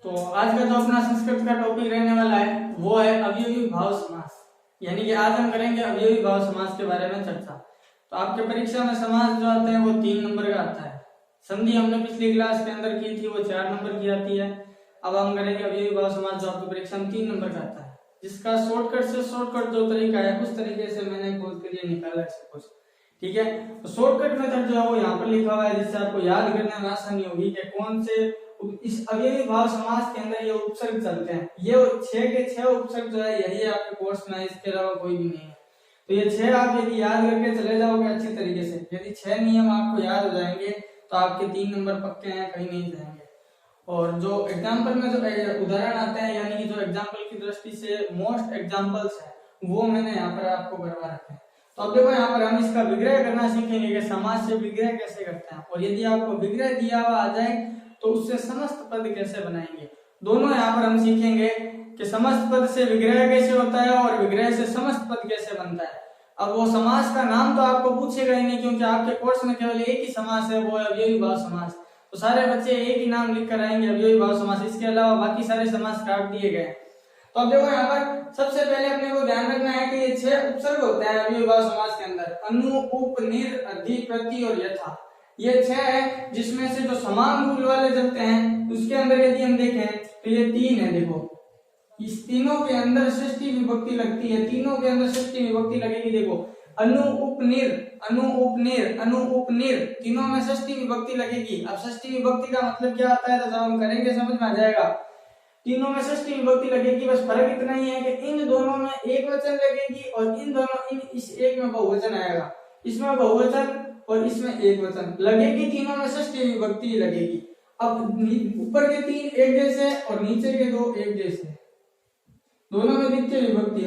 तो आज का जो अपना संस्कृत का टॉपिक रहने वाला है वो है अवयवी भाव समास। यानी कि आज हम करेंगे अवयवी भाव समास के बारे में चर्चा। तो आपके परीक्षा में समास जो आता है वो 3 नंबर का आता है। संधि हमने पिछली क्लास के अंदर की थी, वो 4 नंबर की आती है। अब हम करेंगे अवयवी भाव समास जो आपकी परीक्षा में 3 नंबर का आता है, जिसका शॉर्टकट से शॉर्टकट जो तरीका है उस तरीके से मैंने खोज के लिए निकाला है सब कुछ। ठीक है, तो शॉर्टकट मेथड जो है वो यहाँ पर लिखा हुआ है, जिससे आपको याद करने में आसानी होगी कि कौन से इस अवयवी भाव समास के अंदर ये उपसर्ग चलते हैं। ये 6 के 6 उपसर्ग जो है यही आपके कोर्स में है, इसके अलावा कोई भी नहीं है। तो ये 6 आप यदि याद करके चले जाओगे अच्छी तरीके से, यदि 6 नियम आपको याद हो जाएंगे तो आपके 3 नंबर पक्के हैं, कहीं नहीं जाएंगे। और जो एग्जाम्पल में जो उदाहरण आते हैं, यानी कि जो एग्जाम्पल की दृष्टि से मोस्ट एग्जाम्पल्स है वो मैंने यहाँ पर आपको करवा रखे हैं। तो अब देखो यहाँ पर हम इसका विग्रह करना सीखेंगे कि समास से विग्रह कैसे करते हैं, और यदि आपको विग्रह दिया हुआ आ जाए तो उससे समस्त पद कैसे बनाएंगे। दोनों यहाँ पर हम सीखेंगे कि समस्त पद से विग्रह कैसे होता है और विग्रह से समस्त पद कैसे बनता है। अब वो समास का नाम तो आपको पूछेगा ही नहीं, क्योंकि आपके कोर्स में केवल एक ही समास है, वो है अवयवी भाव समास। तो सारे बच्चे एक ही नाम लिख कर आएंगे, अवयवी भाव समास। इसके अलावा बाकी सारे समास काट दिए गए। तो अब देखो यहाँ पर सबसे पहले अपने को ध्यान रखना है कि ये 6 उपसर्ग होते हैं अवयवी भाव समास के अंदर, अनु, उप, निर, अधि, प्रति और यथा। ये 6 है, जिसमें से जो समान रूल वाले चलते हैं उसके अंदर यदि हम देखें तो ये 3 है। देखो इस तीनों के अंदर षष्ठी विभक्ति लगती है, तीनों के अंदर षष्ठी विभक्ति लगेगी। देखो अनु, उप, निर, अनु, उप, निर, अनु, उप, निर, तीनों में षष्ठी विभक्ति लगेगी। अब षष्ठी विभक्ति का मतलब क्या आता है तो जब हम करेंगे समझ में आ जाएगा। तीनों में षष्ठी विभक्ति लगेगी, बस फर्क इतना ही है कि इन दोनों में एक वचन लगेगी और इस एक में बहुवचन आएगा। इसमें बहुवचन और इसमें एक वचन लगेगी, तीनों में षष्ठी विभक्ति लगेगी। अब ऊपर के 3 एक जैसे और नीचे के 2 एक जैसे, दोनों में द्वितीय विभक्ति।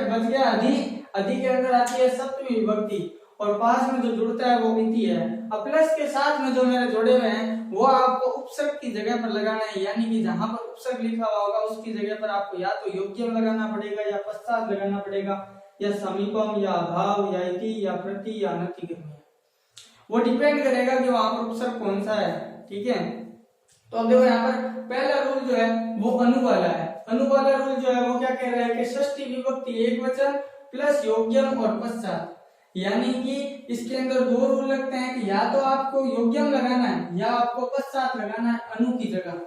बच गया अधि, अधि के अंदर आती है सप्तमी विभक्ति और पास में जो जुड़ता है वो इति है। अब प्लस के साथ में जो मेरे जोड़े हुए हैं वो आपको उपसर्ग की जगह पर लगाना है, यानी कि जहां पर उपसर्ग लिखा हुआ होगा उसकी जगह पर आपको या तो योग्यम लगाना पड़ेगा या पश्चात लगाना पड़ेगा, या समीपम या अभाव या इति या प्रति या अनतिगम्य। वो डिपेंड करेगा कि वहां पर उपसर्ग कौन सा है। ठीक है, तो अब देखो यहाँ पर पहला रूल जो है वो अनु वाला है। अनु वाला रूल जो है वो क्या कह रहा है कि षष्ठी विभक्ति एक वचन प्लस योग्यम और पश्चात, यानी कि इसके अंदर 2 रूल लगते हैं कि या तो आपको योग्यम लगाना है या आपको पश्चात लगाना है अनु की जगह।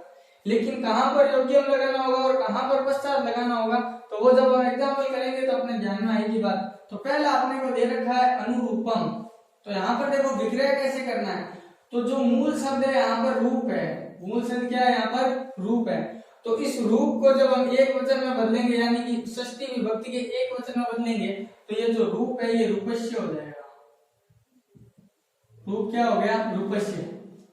लेकिन कहां पर योग्यम लगाना होगा और कहां पर पश्चात लगाना होगा तो वो जब हम एग्जाम्पल करेंगे तो अपने ध्यान में आएगी बात। तो पहला आपने को दे रखा है अनुरूपम। तो यहाँ पर देखो विग्रह कैसे करना है। तो जो मूल शब्द है यहाँ पर रूप है, मूल शब्द क्या है यहाँ पर रूप है। तो इस रूप को जब हम एक वचन में बदलेंगे, यानी कि षष्ठी विभक्ति के एक वचन में बदलेंगे, तो ये जो रूप है ये रूपस्य हो जाएगा। रूप क्या हो गया? रूपस्य।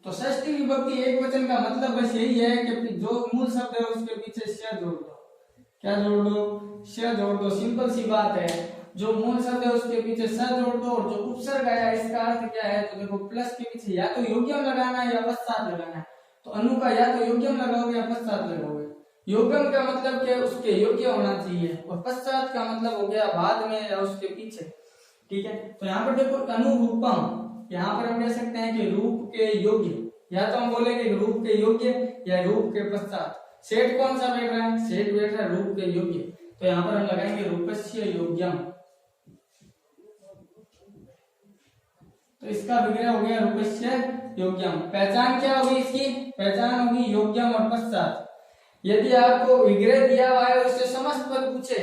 तो षष्ठी विभक्ति एक वचन का मतलब बस यही है कि जो मूल शब्द है उसके पीछे श जोड़ दो। क्या जोड़ दो? श जोड़ दो। सिंपल सी बात है, जो मूल शब्द है उसके पीछे स जोड़ दो और जो उपसर्ग आया इसका अर्थ क्या है तो देखो प्लस के पीछे या तो योग्यम लगाना है या पश्चात लगाना है। तो अनु का या तो योग्यम लगाओगे या पश्चात लगाओगे। योग्यम का मतलब क्या, उसके योग्य होना चाहिए, और पश्चात का मतलब हो गया बाद में या उसके पीछे। ठीक है, तो यहाँ पर देखो अनुरूपम, यहाँ पर हम कह सकते हैं कि रूप के योग्य, या तो हम बोलेंगे रूप के योग्य या रूप के पश्चात। सेठ कौन सा बैठ रहा है? सेठ बैठ रहा है रूप के योग्य। तो यहाँ पर हम लगाएंगे रूपस्य योग्यम। तो इसका विग्रह हो गया रूपस्य योग्यम। पहचान क्या होगी इसकी? पहचान होगी योग्यम और पश्चात। यदि आपको विग्रह दिया हुआ है उससे समस्त पद पूछे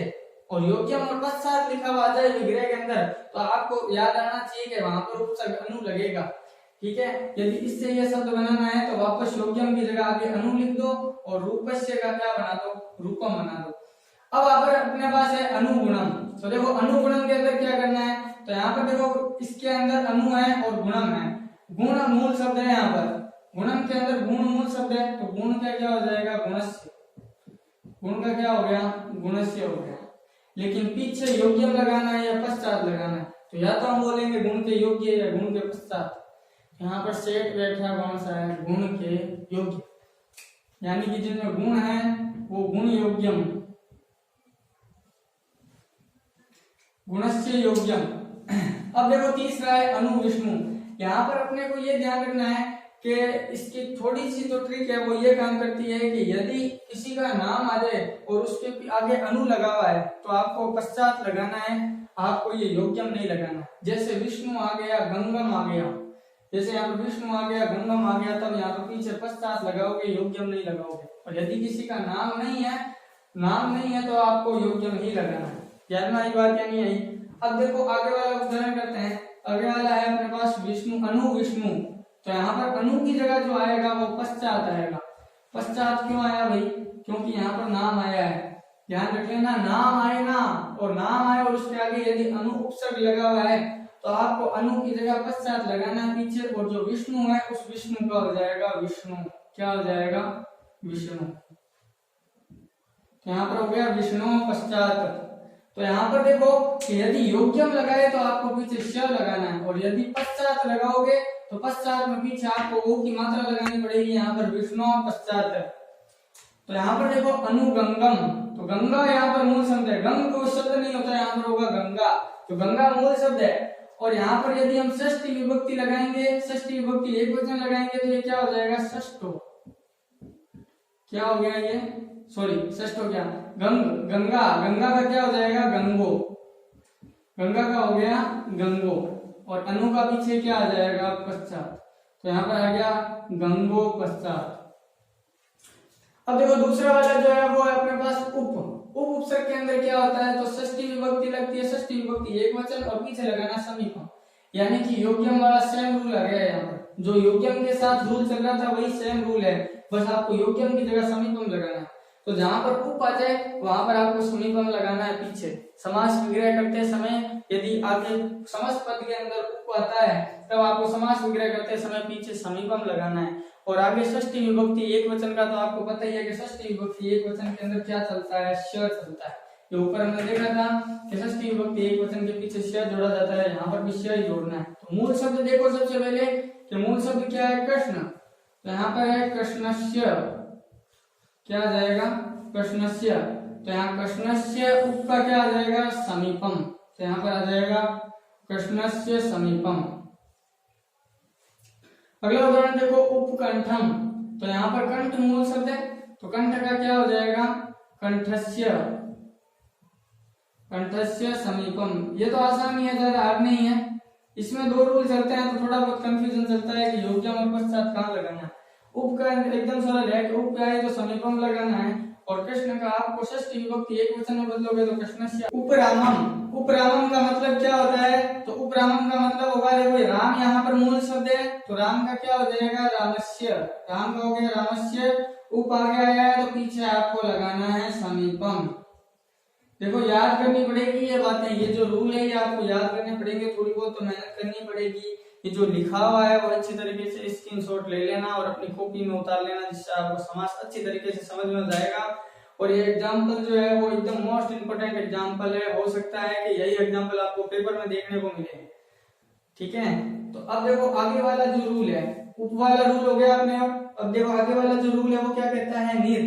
और योग्यम और पश्चात लिखा हुआ जाए विग्रह के अंदर, तो आपको याद आना चाहिए कि वहां पर उपसर्ग अनु लगेगा। ठीक है, यदि इससे यह शब्द बनाना है तो वापस योग्यम की जगह आगे अनु लिख दो और रूपस्य का क्या बना दो? रूपम बना दो। अब आप अपने पास है अनुगुणम। तो देखो अनुगुणम के अंदर क्या करना है, तो यहाँ पर देखो इसके अंदर अनु है और गुणम है। गुण मूल शब्द है, यहाँ पर गुणम के अंदर गुण मूल शब्द है, तो गुण का क्या हो जाएगा? गुणस्य। गुण का क्या हो गया? गुणस्य हो गया। लेकिन पीछे योग्यम लगाना है या पश्चात लगाना है, तो या तो हम बोलेंगे गुण के योग्य या गुण के पश्चात। यहाँ पर सेठ बैठा कौन सा है? गुण के योग्य, यानी कि जिनमें गुण है वो गुण योग्यम, गुणस्य योग्यम। अब देखो तीसरा है अनु विष्णु। यहाँ पर अपने को ये ध्यान रखना है कि इसकी थोड़ी सी जो ट्रिक है वो ये काम करती है कि यदि किसी का नाम आ जाए और उसके आगे अनु लगा हुआ है तो आपको पश्चात लगाना है, आपको ये योग्यम नहीं लगाना। जैसे विष्णु आ गया, गंगम आ गया, जैसे यहाँ पर विष्णु आ गया, गंगम आ गया, तब यहाँ पर पीछे पश्चात लगाओगे, योग्यम नहीं लगाओगे। और यदि किसी का नाम नहीं है तो आपको योग्यम ही लगाना है। ध्यान में आई बात या नहीं आई? अब देखो आगे वाला उदाहरण करते हैं। आगे वाला है अपने पास विष्णु, अनु विष्णु, तो यहाँ पर अनु की जगह जो आएगा वो पश्चात आएगा। पश्चात क्यों आया भाई? क्योंकि यहाँ पर नाम आया है। ध्यान रख लेना, नाम आए ना, और नाम आए और उसके आगे यदि अनु उपसर्ग लगा हुआ है तो आपको अनु की जगह पश्चात लगाना है पीछे, और जो विष्णु है उस विष्णु का हो जाएगा विष्णु। क्या हो जाएगा? विष्णु। तो यहाँ पर हो गया विष्णु पश्चात। तो यहाँ पर देखो कि यदि योग्यम लगाए तो आपको पीछे श लगाना है, और यदि पश्चात लगाओगे तो पश्चात में पीछे आपको ओ की मात्रा लगानी पड़ेगी। यहाँ पर विष्णु पश्चात है। तो यहाँ पर देखो अनुगंगम, तो गंगा यहाँ पर मूल शब्द है, गंग कोई शब्द नहीं होता, यहाँ पर होगा गंगा, तो गंगा मूल शब्द है। और यहाँ पर यदि हम षष्ठी विभक्ति लगाएंगे, षष्ठी विभक्ति एक वचन लगाएंगे तो ये क्या हो जाएगा? षष्ठो। क्या हो गया ये? सॉरी, षष्ठो क्या? गंगा, गंगा का क्या हो जाएगा? गंगो। गंगा का हो गया गंगो, और अनु का पीछे क्या आ जाएगा? पश्चात। तो यहाँ पर आ गया गंगो पश्चात। अब देखो दूसरा वाला जो है वो है अपने पास उपसर्ग के अंदर क्या होता है? तो षष्ठी विभक्ति लगती है, षष्ठी विभक्ति एक वचन और पीछे लगाना समीपम, यानी कि योग्यम वाला सेम रूल आ गया है। यहाँ पर जो योग्यम के साथ रूल चल रहा था वही सेम रूल है, बस आपको योग्यम की जगह समीपम लगाना है। तो जहां पर उप आ जाए वहां पर आपको समीपम लगाना है पीछे। समास विग्रह करते समय यदि आगे समस्त पद के अंदर उप आता है तब आपको समास विग्रह करते समय पीछे समीपम लगाना है। और आगे षष्ठी विभक्ति एक वचन का तो आपको पता ही है कि षष्ठी विभक्ति एक वचन के अंदर क्या चलता है? श चलता है। ये ऊपर हमने देखा था कि षष्ठी विभक्ति एक वचन के पीछे श जोड़ा जाता है, यहाँ पर भी श ही जोड़ना है। तो मूल शब्द देखो सबसे पहले कि मूल शब्द क्या है? कृष्ण। तो यहाँ पर है कृष्णस्य, क्या आ जाएगा? कृष्णस्य। तो यहाँ कृष्णस्य उप का क्या आ जाएगा? समीपम। तो यहाँ पर आ जाएगा कृष्णस्य समीपम। अगला उदाहरण देखो उपकंठम। तो यहाँ पर कंठ मूल शब्द है, तो कंठ का क्या हो जाएगा? कंठस्य। कंठस्य समीपम। ये तो आसान ही है, ज्यादा हार्ड नहीं है। इसमें दो रूल चलते हैं तो थोड़ा बहुत कंफ्यूजन चलता है कि योग्यम और पश्चात कहाँ लगाना है। उप का एकदम सरल है कि उप का है तो समीपम लगाना है, और कृष्ण का आपको षष्ठी विभक्ति एक वचन में बदलोगे तो कृष्णस्य। उपरामम। उपरामम का मतलब क्या होता है? तो उपरामम का मतलब होगा, देखो राम यहाँ पर मूल शब्द है तो राम का क्या हो जाएगा? रामस्य। राम का हो गया रामस्य। उप आ गया है तो पीछे आपको लगाना है समीपम। देखो याद करनी पड़ेगी ये बातें, ये जो रूल है ये आपको याद करने पड़ेंगे, थोड़ी बहुत तो मेहनत करनी पड़ेगी। ये जो लिखा हुआ है वो अच्छी तरीके से स्क्रीनशॉट ले लेना और अपनी कॉपी में उतार लेना, जिससे आपको समास अच्छी तरीके से समझ में जाएगा। और ये एग्जाम्पल जो है वो एकदम मोस्ट इंपोर्टेंट एग्जाम्पल है, हो सकता है कि यही एग्जाम्पल आपको पेपर में देखने को मिले। ठीक है, तो अब देखो आगे वाला जो रूल है, उप वाला रूल हो गया अपने। अब देखो आगे वाला जो रूल है वो क्या कहता है? निर।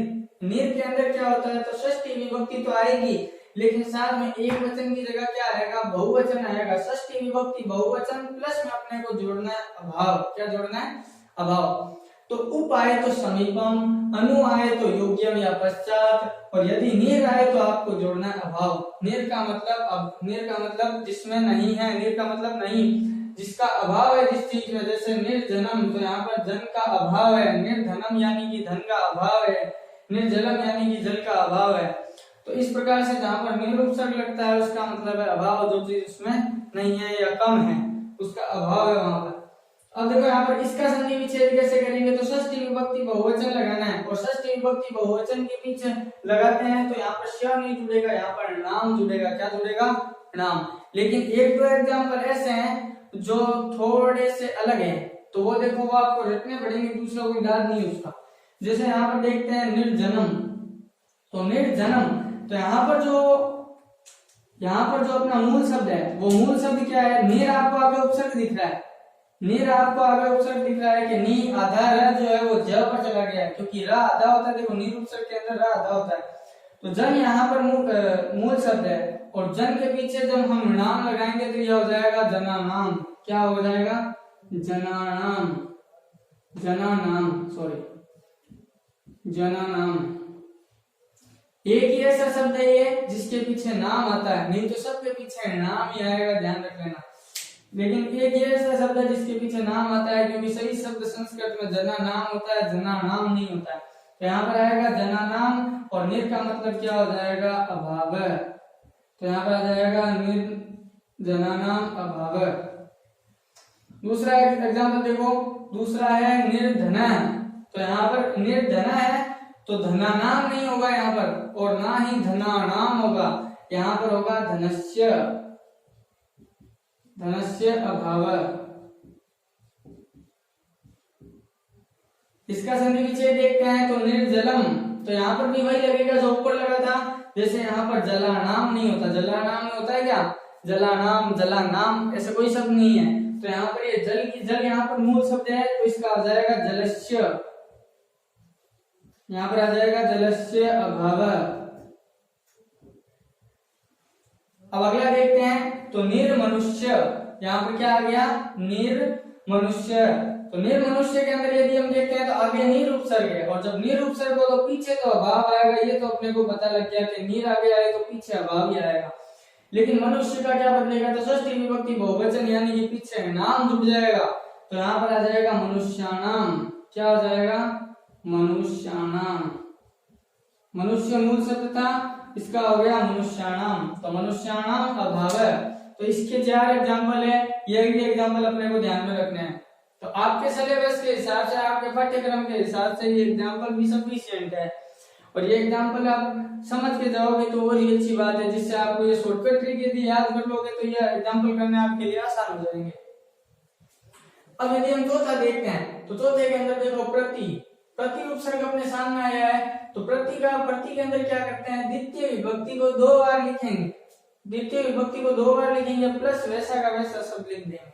निर के अंदर क्या होता है? तो षष्ठी विभक्ति तो आएगी लेकिन साथ में एक वचन की जगह क्या आएगा? बहुवचन आएगा। षष्ठी विभक्ति बहुवचन प्लस में अपने को जोड़ना है अभाव। क्या जोड़ना है? अभाव। तो उप आए तो समीपम, अनु आए तो योग्यम या पश्चात, और यदि निर आए तो आपको जोड़ना है अभाव। निर का मतलब जिसमें नहीं है, निर का मतलब नहीं, जिसका अभाव है जिस चीज में। जैसे निर्जनम, तो यहाँ पर जन का अभाव है। निर्धनम यानी कि धन का अभाव है। निर्जलम यानी कि जल का अभाव है। तो इस प्रकार से जहां पर निरुपसर्ग लगता है उसका मतलब है अभाव, जो चीज उसमें नहीं है या कम है उसका अभाव है वहां पर। अब देखो यहाँ पर इसका संधि विच्छेद कैसे करेंगे? तो षष्ठी विभक्ति बहुवचन लगाना है, और षष्ठी विभक्ति बहुवचन के पीछे लगाते हैं तो यहाँ पर श नहीं जुड़ेगा, यहाँ पर नाम जुड़ेगा। क्या जुड़ेगा? नाम। लेकिन एक दो एग्जाम्पल ऐसे हैं जो थोड़े से अलग है, तो वो देखो वो आपको रटने पड़ेंगे, दूसरा कोई याद नहीं उसका। जैसे यहाँ पर देखते हैं निर्जनम। तो निर्जनम, तो यहाँ पर जो अपना मूल शब्द है वो मूल शब्द क्या है? निर आपको आगे उपसर्ग दिख रहा है। निर आपको आगे उपसर्ग दिख रहा है कि नी आधा र जो है वो ज पर चला गया है, क्योंकि र आधा होता है। देखो निर उपसर्ग के अंदर र आधा होता है। तो जन यहाँ पर मूल शब्द है, और जन के पीछे जब हम नाम लगाएंगे तो यह हो जाएगा जनानाम। क्या हो जाएगा? जनानाम। जनानाम, सॉरी जनानाम। एक ही ऐसा शब्द है ये जिसके पीछे नाम आता है, नहीं तो सबके पीछे नाम ही आएगा, ध्यान रख लेना। लेकिन एक ही ऐसा शब्द है जिसके पीछे नाम आता है, क्योंकि सही शब्द संस्कृत में जना नाम होता है, जना नाम नहीं होता है। तो यहाँ पर आएगा जना नाम, और निर का मतलब क्या हो जाएगा, अभाव। तो यहाँ पर आ जाएगा निर जना नाम अभाव। दूसरा एग्जाम्पल देखो, दूसरा है निर्धन। तो यहाँ पर निर्धन है तो धना नाम नहीं होगा यहाँ पर, और ना ही धना नाम होगा, यहाँ पर होगा धनस्य, धनस्य अभाव। इसका संधि विच्छेद देखते हैं तो निर्जलम, तो यहाँ पर भी वही लगेगा जो ऊपर लगा था। जैसे यहाँ पर जला नाम नहीं होता, जला नाम में होता है क्या, जला नाम, जला नाम, ऐसा कोई शब्द नहीं है। तो यहाँ पर ये जल की जल यहाँ पर मूल शब्द है, तो इसका आ जाएगा जलस्य, यहाँ पर आ जाएगा जलस्य अभाव। अब अगला देखते हैं तो निर्मनुष्य, यहाँ पर क्या आ गया, निर्मनुष्य। तो निर्मनुष्य के अंदर यदि हम देखते हैं तो आगे निर उपसर्ग है, और जब निर उपसर्ग हो तो पीछे तो अभाव आएगा, ये तो अपने को पता लग गया कि निर आगे आए तो पीछे अभाव ही आएगा। लेकिन मनुष्य का क्या बदलेगा, तो षष्ठी विभक्ति बहुवचन, यानी कि पीछे नाम जुड़ जाएगा। तो यहाँ पर आ जाएगा मनुष्याणाम, क्या हो जाएगा, मनुष्याणाम। मनुष्य मूल शब्द था, इसका हो गया मनुष्याणाम, तो मनुष्याणाम अभाव। तो इसके 4 एग्जाम्पल है, ये भी एग्जाम्पल अपने को ध्यान में रखने हैं। तो आपके सिलेबस के हिसाब से, आपके पाठ्यक्रम के हिसाब से ये एग्जाम्पल भी सफिशिएंट है, और ये एग्जाम्पल आप समझ के जाओगे तो और ही अच्छी बात है, जिससे आपको ये शॉर्टकट ट्रिक यदि याद कर लोगे तो ये एग्जाम्पल करने आपके लिए आसान हो जाएंगे। अब यदि हम चौथा देखते हैं तो चौथे के अंदर देखो प्रति, प्रति उपसर्ग अपने सामने आया है। तो प्रति के अंदर क्या करते हैं, द्वितीय विभक्ति को 2 बार लिखेंगे, द्वितीय विभक्ति को 2 बार लिखेंगे, प्लस वैसा का वैसा सब लिख देंगे।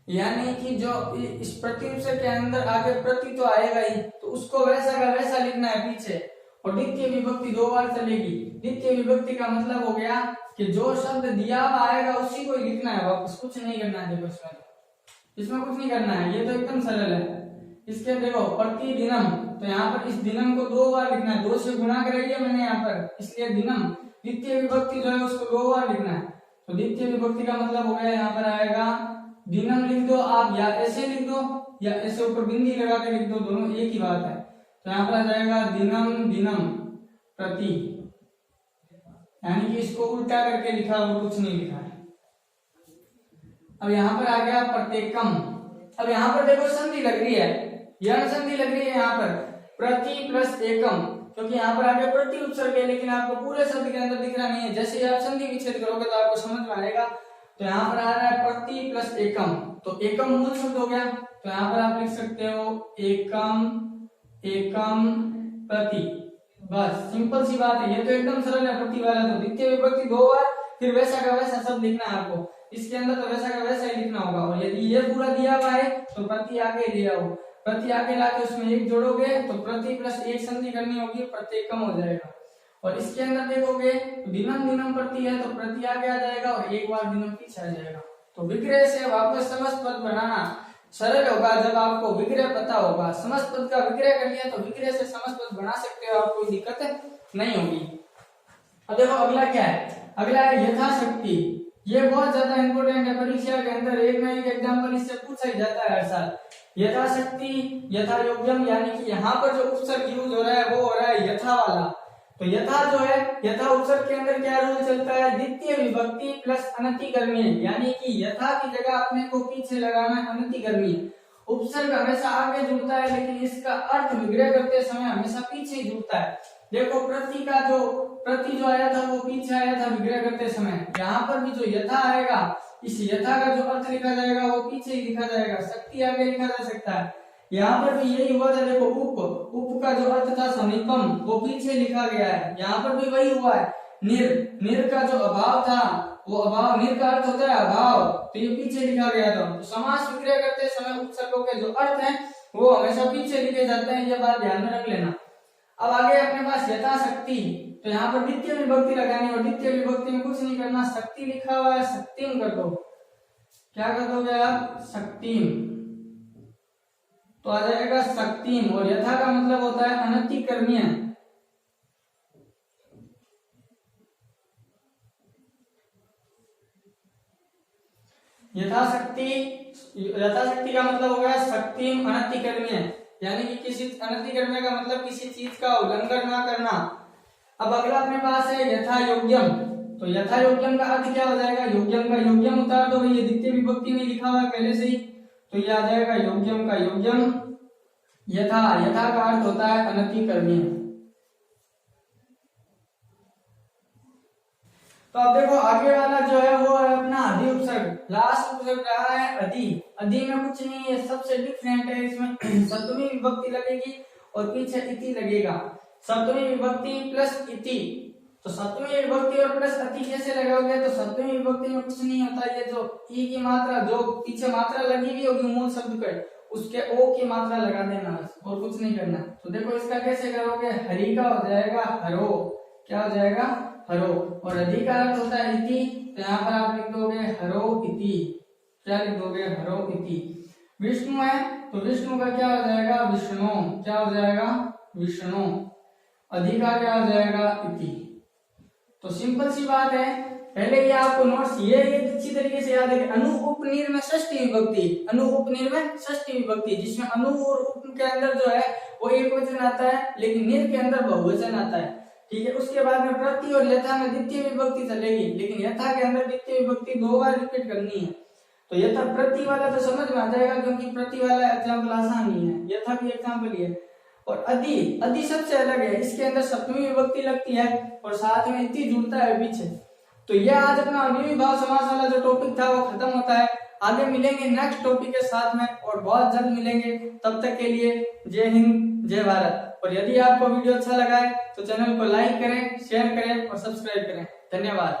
यानी कि जो इस प्रति उपसर्ग के अंदर आगे प्रति तो आएगा ही, तो उसको वैसा का वैसा लिखना है पीछे, और द्वितीय विभक्ति 2 बार चलेगी। द्वितीय विभक्ति का मतलब हो गया कि जो शब्द दिया हुआ आएगा उसी को ही लिखना है, वापस कुछ नहीं करना है। देखो इसमें कुछ नहीं करना है, ये तो एकदम सरल है। इसके देखो प्रतिदिनम, तो यहाँ पर इस दिनम को 2 बार लिखना है, 2 से गुणा कराई है मैंने यहाँ पर, इसलिए दिनम। द्वितीय विभक्ति जो है उसको 2 बार लिखना है। तो द्वितीय विभक्ति का मतलब हो गया, यहाँ पर आएगा दिनम लिख दो आप, या ऐसे लिख दो या ऐसे ऊपर बिंदी लगा के लिख दो, दोनों एक ही बात है। तो यहाँ पर आ जाएगा दिनम दिनम प्रति, यानी कि इसको उल्टा करके लिखा और कुछ नहीं लिखा है। अब यहाँ पर आ गया प्रत्येकम। अब यहाँ पर देखो संधि लग रही है, यह संधि लग रही है यहाँ पर प्रति प्लस एकम, क्योंकि यहाँ पर आगे प्रति उपसर्ग है, लेकिन आपको पूरे शब्द के अंदर दिख रहा नहीं है। जैसे ही आप संधि विच्छेद करोगे तो आपको समझ में आएगा। तो यहाँ पर आ रहा है प्रति प्लस एकम, तो एकम मूल शब्द हो गया, तो यहाँ पर आप लिख सकते हो एकम, एकम प्रति, बस सिंपल सी बात है, ये तो एकदम सरल है। प्रति वाला तो द्वितीय विभक्ति 2 बार, फिर वैसा का वैसा सब लिखना है आपको, इसके अंदर तो वैसा का वैसा ही लिखना होगा। और यदि ये पूरा दिया हुआ है तो प्रति आगे ले आओ, प्रति आगे लाके उसमें एक जोड़ोगे तो प्रति प्लस एक संधि करनी होगी, प्रत्येकम हो जाएगा। और इसके अंदर देखोगे दिनम दिनम प्रति है तो प्रति आगे आ जाएगा और एक बार दिनम पीछे आ जाएगा। तो विग्रह से वापस समस्त पद बनाना सरल होगा जब आपको विग्रह पता होगा। समस्त पद का विग्रह कर लिया तो विग्रह से समस्त पद बना सकते हो, आपको कोई दिक्कत नहीं होगी। अब देखो अगला क्या है, अगला है यथाशक्ति। ये बहुत ज्यादा इंपॉर्टेंट है, परीक्षा के अंदर एक ना एक एग्जाम्पल इससे पूछा ही जाता है हर साल। यथाशक्ति, यथा योग्यम, यानी कि यहाँ पर जो उपसर्ग यूज हो रहा है वो हो रहा है यथा वाला। तो यथा जो है, यथा उपसर्ग के अंदर क्या रूल चलता है, द्वितीय विभक्ति प्लस अनति करनी है, यानी कि यथा की जगह अपने को पीछे लगाना है, अनति करनी है। उपसर्ग हमेशा आगे जुड़ता है लेकिन इसका अर्थ विग्रह करते समय हमेशा पीछे जुड़ता है। देखो प्रति जो आया था वो पीछे आया था विग्रह करते समय, यहाँ पर भी जो यथा आएगा इस यथा का जो अर्थ लिखा जाएगा वो पीछे ही लिखा जाएगा, शक्ति आगे लिखा जा सकता है। यहाँ पर भी यही हुआ था, देखो उप का जो अर्थ था समीपम वो पीछे लिखा गया है, यहाँ पर भी वही हुआ है। निर का जो अभाव था वो अभाव, निर का अर्थ होता है अभाव, तो ये पीछे लिखा गया था। तो समास विग्रह करते समय उपसर्गों के जो अर्थ हैं वो हमेशा पीछे लिखे जाते हैं, ये बात ध्यान में रख लेना। अब आगे अपने पास यथाशक्ति, तो यहाँ पर द्वितीय विभक्ति लगानी और द्वितीय विभक्ति में कुछ नहीं करना, शक्ति लिखा हुआ है शक्तिम कर दो। क्या कर दोगे आप, शक्तिम। तो आ जाएगा शक्तिम। और यथा का मतलब होता है अनतिकरणीय। यथाशक्ति का मतलब हो गया शक्तिम अनतिकरणीय, यानी कि किसी अनतिकरणीय का मतलब किसी चीज का उल्लंघन ना करना। अब अगला अपने पास है यथा योग्यम। तो यथा योग्यम का अर्थ क्या हो जाएगा? योग्यम का योग्यम उतार दो, ये द्वितीय विभक्ति में लिखा हुआ है पहले से ही, तो ये आ जाएगा योग्यम का योग्यम। यथा, यथा का अर्थ होता है अनतिकरणीय। तो अब देखो आगे वाला जो है वो है अपना अधि उपसर्ग। लास्ट उपसर्ग रहा है अधि। अधि में कुछ नहीं है, सबसे डिफरेंट है, इसमें सप्तमी विभक्ति लगेगी और पीछे इति लगेगा। सप्तमी विभक्ति प्लस इति। तो सप्तमी विभक्ति और प्लस अति कैसे लगाओगे? तो सप्तमी विभक्ति में कुछ नहीं होता, ये जो ई की मात्रा, जो पीछे मात्रा लगी हुई होगी मूल शब्द पे, उसके ओ की मात्रा लगा देना बस, और कुछ नहीं करना। तो देखो इसका कैसे करोगे? हरि का हो जाएगा हरो। क्या हो जाएगा? हरो। और अधि का अर्थ होता है इति, तो यहाँ पर आप लिख दोगे हरो इति। क्या लिख दोगे? हरो इति। विष्णु है तो विष्णु का क्या हो जाएगा? विष्णु। क्या हो जाएगा? विष्णु। अधि का क्या हो जाएगा? इति। तो सिंपल सी बात है, पहले ये आपको नोट्स ये अच्छी तरीके से याद है कि अनु उपनिर में षष्ठी विभक्ति, अनु उपनिर में षष्ठी विभक्ति, जिसमें अनु और उप के अंदर जो है वो एक वचन आता है, लेकिन निर के अंदर बहुवचन आता है। ठीक है, उसके बाद में प्रति और यथा में द्वितीय विभक्ति चलेगी, लेकिन यथा के अंदर द्वितीय विभक्ति 2 बार रिपीट करनी है। तो यथा प्रति वाला तो समझ में आ जाएगा, क्योंकि प्रति वाला एग्जाम्पल आसान ही है, यथा भी एग्जाम्पल ही है। और अधि, अधि सबसे अलग है, इसके अंदर सप्तमी विभक्ति लगती है और साथ में इति जुड़ता है पीछे। तो यह आज अपना अव्ययी भाव समास वाला जो टॉपिक था वो खत्म होता है। आगे मिलेंगे नेक्स्ट टॉपिक के साथ में और बहुत जल्द मिलेंगे। तब तक के लिए जय हिंद, जय भारत। और यदि आपको वीडियो अच्छा लगा है तो चैनल को लाइक करें, शेयर करें और सब्सक्राइब करें। धन्यवाद।